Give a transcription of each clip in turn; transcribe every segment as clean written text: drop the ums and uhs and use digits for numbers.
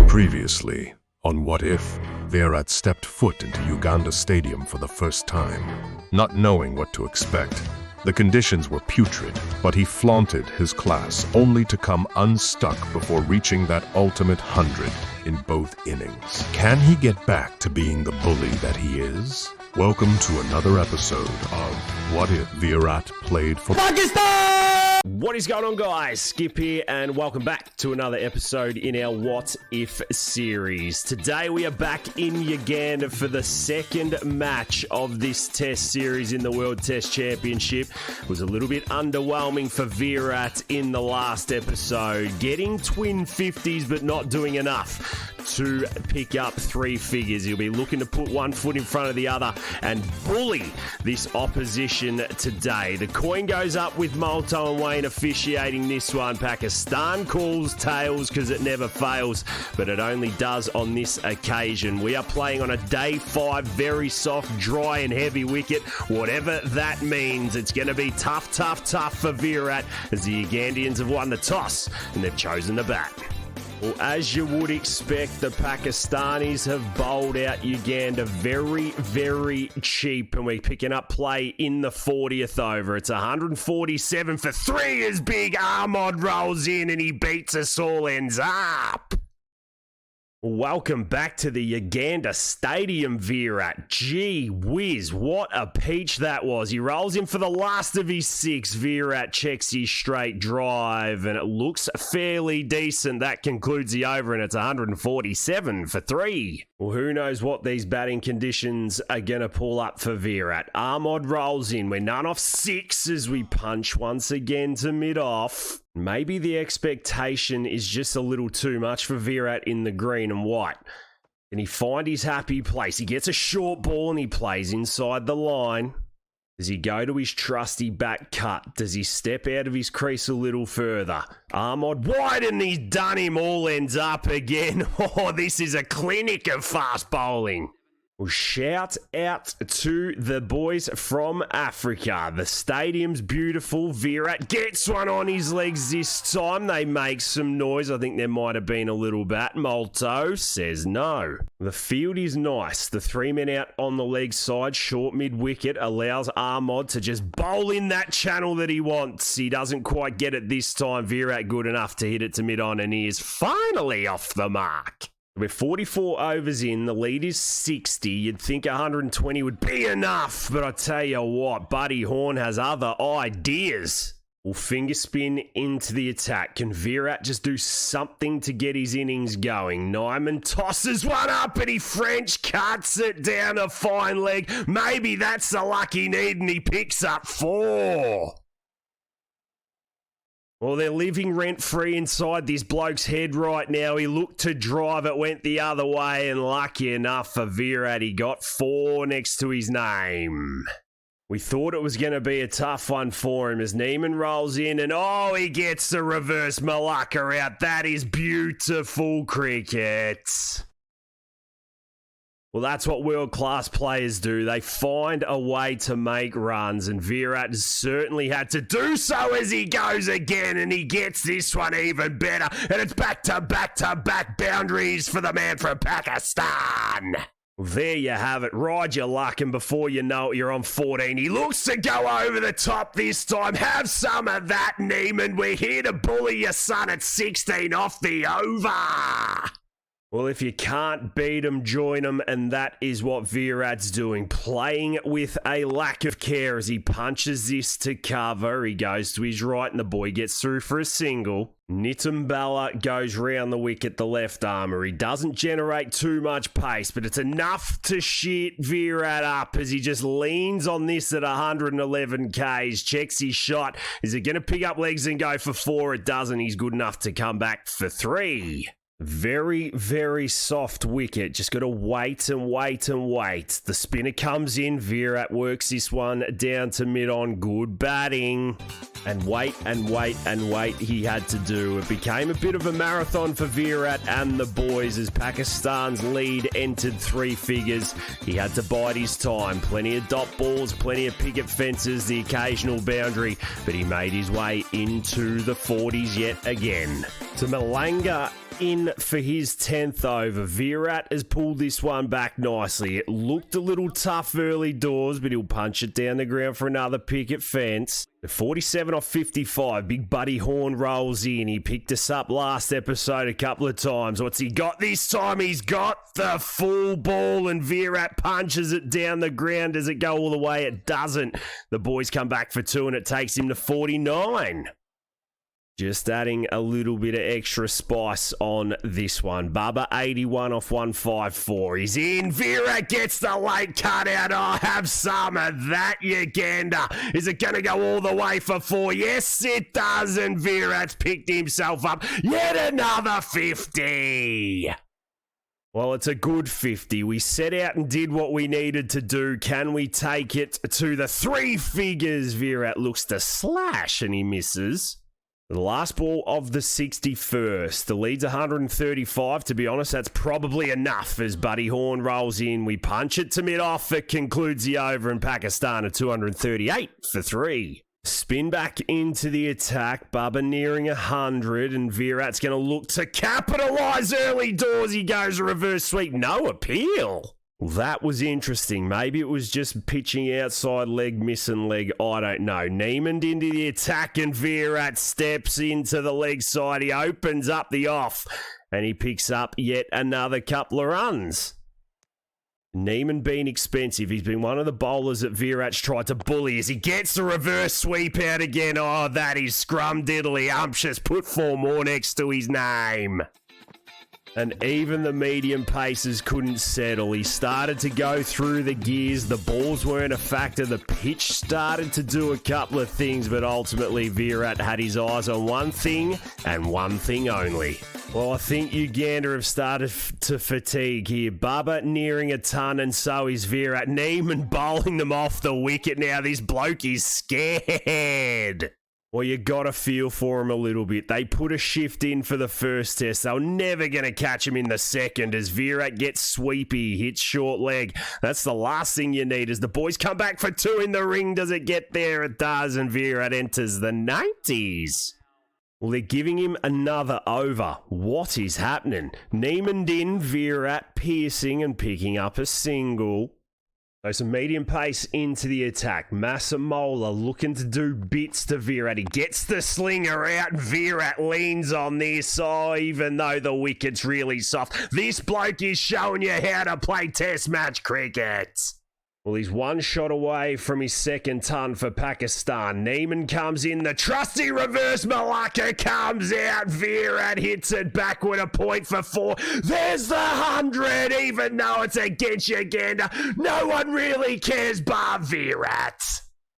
Previously, on What If, Virat stepped foot into Uganda Stadium for the first time, not knowing what to expect. The conditions were putrid, but he flaunted his class only to come unstuck before reaching that ultimate 100 in both innings. Can he get back to being the bully that he is? Welcome to another episode of What If Virat played for Pakistan! What is going on, guys? Skip here, and welcome back to another episode in our What If series. Today we are back in Uganda for the second match of this test series in the World Test Championship. It was a little bit underwhelming for Virat in the last episode, getting twin 50s but not doing enough to pick up three figures. He'll be looking to put one foot in front of the other and bully this opposition today. The coin goes up with Malto and Wayne officiating this one. Pakistan calls tails because it never fails, but it only does on this occasion. We are playing on a day 5, very soft, dry and heavy wicket. Whatever that means, it's going to be tough for Virat as the Ugandians have won the toss and they've chosen to bat. Well, as you would expect, the Pakistanis have bowled out Uganda very cheap, and we're picking up play in the 40th over. It's 147 for 3 as Big Ahmad rolls in and he beats us all ends up. Welcome back to the Uganda Stadium, Virat. Gee whiz, what a peach that was. He rolls in for the last of his 6. Virat checks his straight drive, and it looks fairly decent. That concludes the over, and it's 147 for 3. Well, who knows what these batting conditions are going to pull up for Virat. Ahmad rolls in. We're none off 6 as we punch once again to mid-off. Maybe the expectation is just a little too much for Virat in the green and white. Can he find his happy place? He gets a short ball and he plays inside the line. Does he go to his trusty back cut? Does he step out of his crease a little further? Ahmad wide and he's done him, all ends up again. Oh, this is a clinic of fast bowling. Well, shout out to the boys from Africa. The stadium's beautiful. Virat gets one on his legs this time. They make some noise. I think there might have been a little bat. Malto says no. The field is nice. The 3 men out on the leg side, short mid-wicket, allows Ahmad to just bowl in that channel that he wants. He doesn't quite get it this time. Virat good enough to hit it to mid-on, and he is finally off the mark. We're 44 overs in, the lead is 60. You'd think 120 would be enough, but I tell you what, Buddy Horn has other ideas. Well, finger spin into the attack. Can Virat just do something to get his innings going? Nyman tosses one up and he French cuts it down a fine leg. Maybe that's the luck he needs and he picks up 4. Well, they're living rent-free inside this bloke's head right now. He looked to drive, it went the other way, and lucky enough for Virat, he got 4 next to his name. We thought it was going to be a tough one for him as Neiman rolls in, and oh, he gets the reverse Malacca out. That is beautiful cricket. Well, that's what world-class players do. They find a way to make runs, and Virat certainly had to do so as he goes again, and he gets this one even better, and it's back-to-back boundaries for the man from Pakistan. Well, there you have it. Ride your luck, and before you know it, you're on 14. He looks to go over the top this time. Have some of that, Neiman. We're here to bully your son at 16 off the over. Well, if you can't beat them, join them, and that is what Virat's doing. Playing with a lack of care as he punches this to cover. He goes to his right, and the boy gets through for a single. Nitambala goes round the wicket, the left armour. He doesn't generate too much pace, but it's enough to shit Virat up as he just leans on this at 111 Ks, checks his shot. Is it going to pick up legs and go for 4? It doesn't. He's good enough to come back for 3. Very soft wicket. Just got to wait and wait. The spinner comes in. Virat works this one down to mid-on. Good batting. And wait he had to do. It became a bit of a marathon for Virat and the boys as Pakistan's lead entered 3 figures. He had to bide his time. Plenty of dot balls, plenty of picket fences, the occasional boundary, but he made his way into the 40s yet again. To Malanga in for his 10th over. Virat has pulled this one back nicely. It looked a little tough early doors, but he'll punch it down the ground for another picket fence. 47 off 55. Big Buddy Horn rolls in. He picked us up last episode a couple of times. What's he got this time? He's got the full ball, and Virat punches it down the ground. Does it go all the way? It doesn't. The boys come back for two, and it takes him to 49. Just adding a little bit of extra spice on this one. Bubba, 81 off 154. He's in. Virat gets the late cut out. Oh, have some of that, you gander. Is it going to go all the way for four? Yes, it does. And Virat's picked himself up yet another 50. Well, it's a good 50. We set out and did what we needed to do. Can we take it to the three figures? Virat looks to slash, and he misses. The last ball of the 61st. The lead's 135. To be honest, that's probably enough as Buddy Horn rolls in. We punch it to mid-off. It concludes the over, in Pakistan at 238 for three. Spin back into the attack. Bubba nearing 100, and Virat's going to look to capitalise early doors. He goes a reverse sweep. No appeal. Well, that was interesting. Maybe it was just pitching outside leg, missing leg. I don't know. Neiman into the attack, and Virat steps into the leg side. He opens up the off, and he picks up yet another couple of runs. Neiman being expensive. He's been one of the bowlers that Virat's tried to bully as he gets the reverse sweep out again. Oh, that is scrum-diddly umptious. Put four more next to his name. And even the medium paces couldn't settle. He started to go through the gears. The balls weren't a factor. The pitch started to do a couple of things, but ultimately Virat had his eyes on one thing and one thing only. Well, I think Uganda have started to fatigue here. Bubba nearing a ton, and so is Virat. Neiman bowling them off the wicket now. This bloke is scared. Well, you got to feel for him a little bit. They put a shift in for the first test. They were never going to catch him in the second as Virat gets sweepy, hits short leg. That's the last thing you need as the boys come back for two in the ring. Does it get there? It does, and Virat enters the 90s. Well, they're giving him another over. What is happening? Neiman in, Virat piercing and picking up a single. So some medium pace into the attack. Massamola looking to do bits to Virat. He gets the slinger out. Virat leans on this. Oh, even though the wicket's really soft. This bloke is showing you how to play test match cricket. Well, he's one shot away from his second ton for Pakistan. Neiman comes in. The trusty reverse Malacca comes out. Virat hits it backward, a point for four. There's the 100, even though it's against Uganda. No one really cares bar Virat.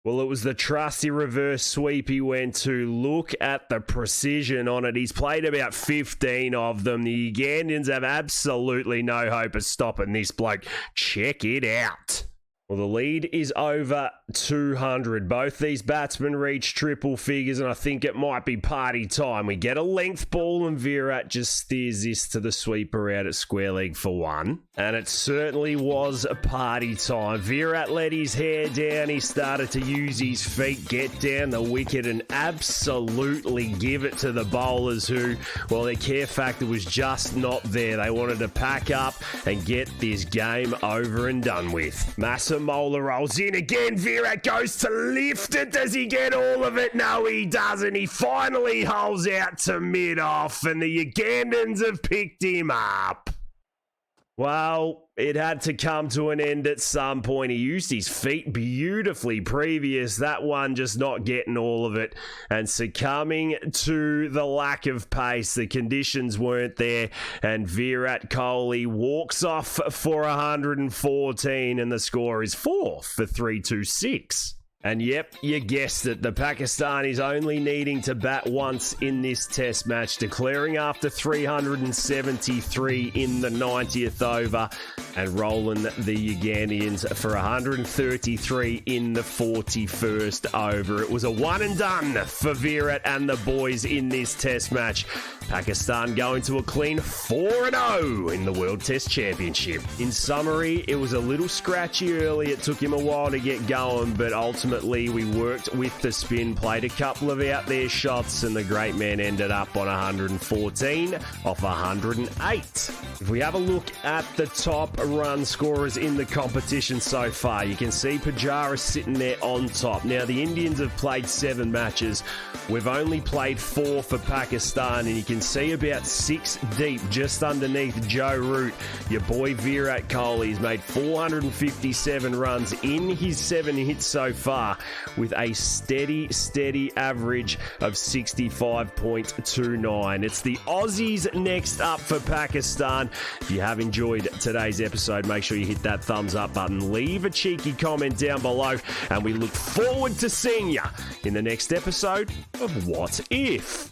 Well, it was the trusty reverse sweep he went to. Look at the precision on it. He's played about 15 of them. The Ugandans have absolutely no hope of stopping this bloke. Check it out. Well, the lead is over 200. Both these batsmen reach triple figures, and I think it might be party time. We get a length ball, and Virat just steers this to the sweeper out at square leg for one. And it certainly was a party time. Virat let his hair down. He started to use his feet, get down the wicket, and absolutely give it to the bowlers who, well, their care factor was just not there. They wanted to pack up and get this game over and done with. Massamola rolls in again. Virat goes to lift it. Does he get all of it? No, he doesn't. He finally holds out to mid-off, and the Ugandans have picked him up. Well, it had to come to an end at some point. He used his feet beautifully previous. That one just not getting all of it and succumbing to the lack of pace. The conditions weren't there, and Virat Kohli walks off for 114, and the score is 4 for 326. And yep, you guessed it, the Pakistanis only needing to bat once in this test match, declaring after 373 in the 90th over. and rolling the Ugandians for 133 in the 41st over. It was a one and done for Virat and the boys in this test match. Pakistan going to a clean 4-0 in the World Test Championship. In summary, it was a little scratchy early. It took him a while to get going, but ultimately we worked with the spin, played a couple of out there shots, and the great man ended up on 114 off 108. If we have a look at the top run scorers in the competition so far, you can see Pujara sitting there on top. Now, the Indians have played 7 matches. We've only played 4 for Pakistan, and you can see about 6 deep just underneath Joe Root. Your boy Virat Kohli has made 457 runs in his 7 hits so far with a steady average of 65.29. It's the Aussies next up for Pakistan. If you have enjoyed today's episode, make sure you hit that thumbs up button, leave a cheeky comment down below, and we look forward to seeing you in the next episode of What If?